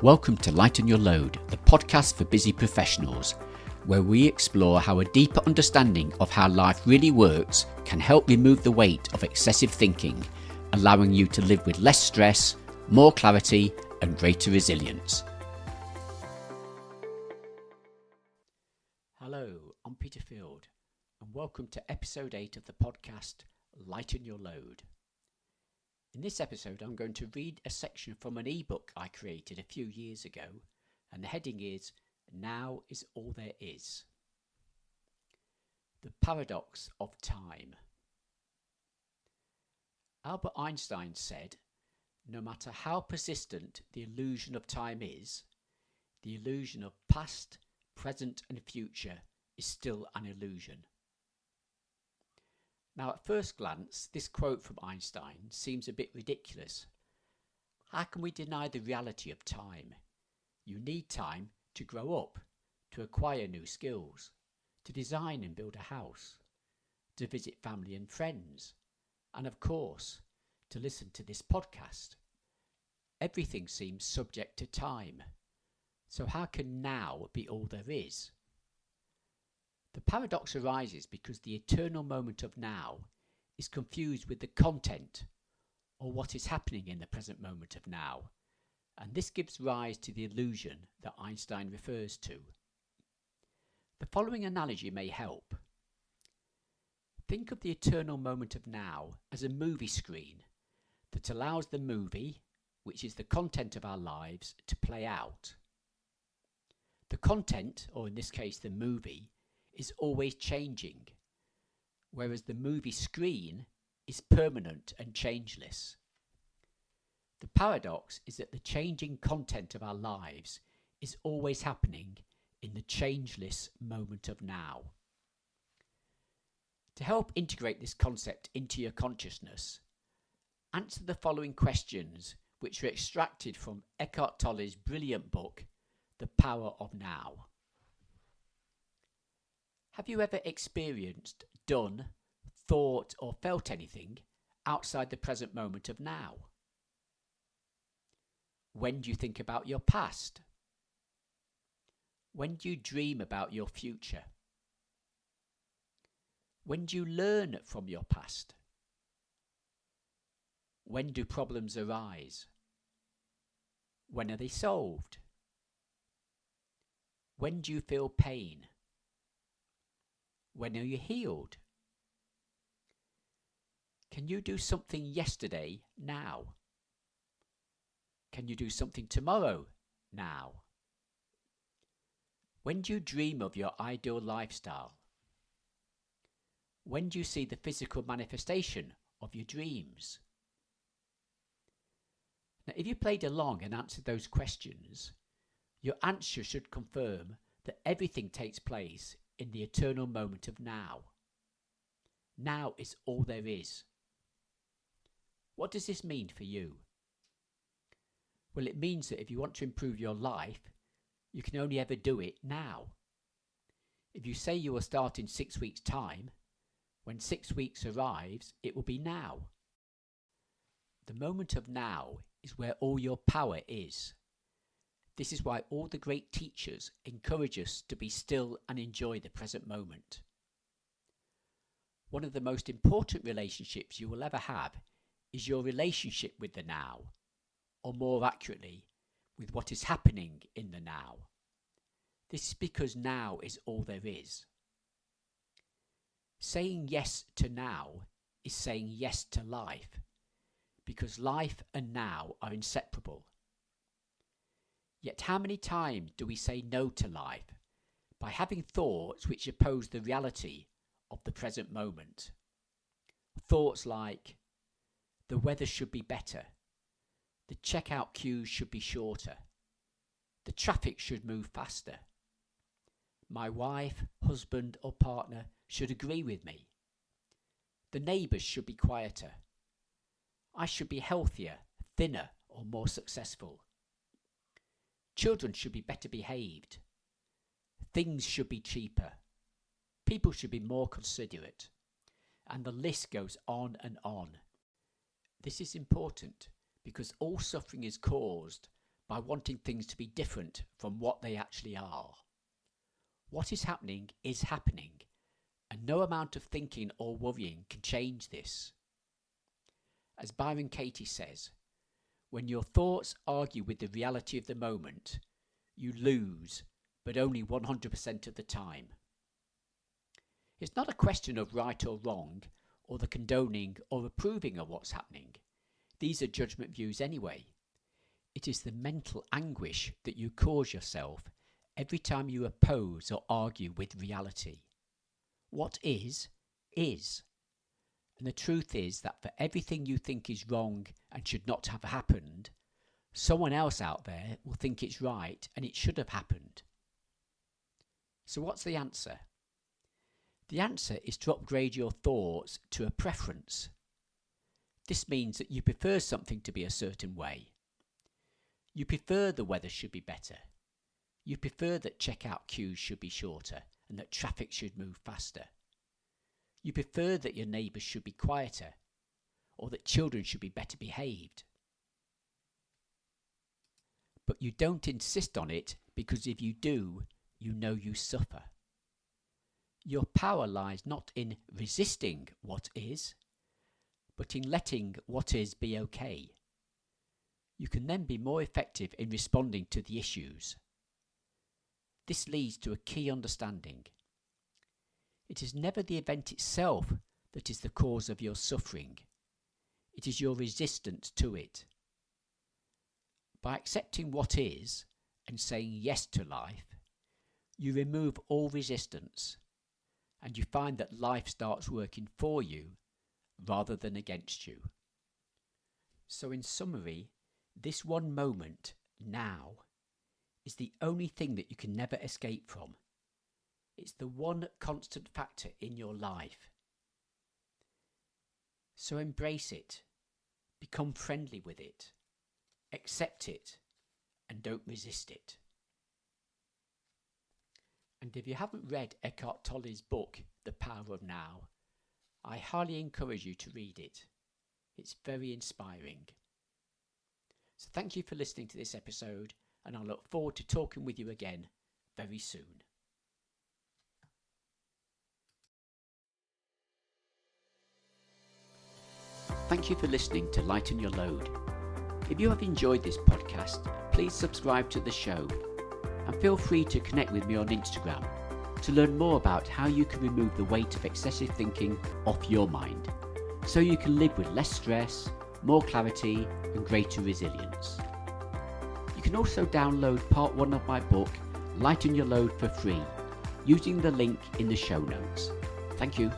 Welcome to Lighten Your Load, the podcast for busy professionals, where we explore how a deeper understanding of how life really works can help remove the weight of excessive thinking, allowing you to live with less stress, more clarity, and greater resilience. Hello, I'm Peter Field, and welcome to episode 8 of the podcast Lighten Your Load. In this episode, I'm going to read a section from an ebook I created a few years ago, and the heading is Now is All There Is. The Paradox of Time. Albert Einstein said, no matter how persistent the illusion of time is, the illusion of past, present and future is still an illusion. Now, at first glance, this quote from Einstein seems a bit ridiculous. How can we deny the reality of time? You need time to grow up, to acquire new skills, to design and build a house, to visit family and friends, and of course, to listen to this podcast. Everything seems subject to time. So how can now be all there is? The paradox arises because the eternal moment of now is confused with the content, or what is happening in the present moment of now, and this gives rise to the illusion that Einstein refers to. The following analogy may help. Think of the eternal moment of now as a movie screen that allows the movie, which is the content of our lives, to play out. The content, or in this case the movie, is always changing, whereas the movie screen is permanent and changeless. The paradox is that the changing content of our lives is always happening in the changeless moment of now. To help integrate this concept into your consciousness, answer the following questions, which were extracted from Eckhart Tolle's brilliant book, The Power of Now. Have you ever experienced, done, thought or felt anything outside the present moment of now? When do you think about your past? When do you dream about your future? When do you learn from your past? When do problems arise? When are they solved? When do you feel pain? When are you healed? Can you do something yesterday, now? Can you do something tomorrow, now? When do you dream of your ideal lifestyle? When do you see the physical manifestation of your dreams? Now, if you played along and answered those questions, your answer should confirm that everything takes place in the eternal moment of now. Now is all there is. What does this mean for you? Well, it means that if you want to improve your life, you can only ever do it now. If you say you will start in 6 weeks' time, when 6 weeks arrives, it will be now. The moment of now is where all your power is. This is why all the great teachers encourage us to be still and enjoy the present moment. One of the most important relationships you will ever have is your relationship with the now, or more accurately, with what is happening in the now. This is because now is all there is. Saying yes to now is saying yes to life, because life and now are inseparable. Yet how many times do we say no to life by having thoughts which oppose the reality of the present moment? Thoughts like, the weather should be better, the checkout queues should be shorter, the traffic should move faster, my wife, husband or partner should agree with me, the neighbours should be quieter, I should be healthier, thinner or more successful. Children should be better behaved. Things should be cheaper. People should be more considerate. And the list goes on and on. This is important because all suffering is caused by wanting things to be different from what they actually are. What is happening, and no amount of thinking or worrying can change this. As Byron Katie says, when your thoughts argue with the reality of the moment, you lose, but only 100% of the time. It's not a question of right or wrong, or the condoning or approving of what's happening. These are judgment views anyway. It is the mental anguish that you cause yourself every time you oppose or argue with reality. What is. And the truth is that for everything you think is wrong and should not have happened, someone else out there will think it's right and it should have happened. So what's the answer? The answer is to upgrade your thoughts to a preference. This means that you prefer something to be a certain way. You prefer the weather should be better. You prefer that checkout queues should be shorter and that traffic should move faster. You prefer that your neighbours should be quieter or that children should be better behaved. But you don't insist on it because if you do, you know you suffer. Your power lies not in resisting what is, but in letting what is be okay. You can then be more effective in responding to the issues. This leads to a key understanding. It is never the event itself that is the cause of your suffering. It is your resistance to it. By accepting what is and saying yes to life, you remove all resistance, and you find that life starts working for you rather than against you. So in summary, this one moment, now, is the only thing that you can never escape from. It's the one constant factor in your life. So embrace it, become friendly with it, accept it, and don't resist it. And if you haven't read Eckhart Tolle's book, The Power of Now, I highly encourage you to read it. It's very inspiring. So thank you for listening to this episode, and I look forward to talking with you again very soon. Thank you for listening to Lighten Your Load. If you have enjoyed this podcast, please subscribe to the show and feel free to connect with me on Instagram to learn more about how you can remove the weight of excessive thinking off your mind so you can live with less stress, more clarity and greater resilience. You can also download part 1 of my book, Lighten Your Load, for free using the link in the show notes. Thank you.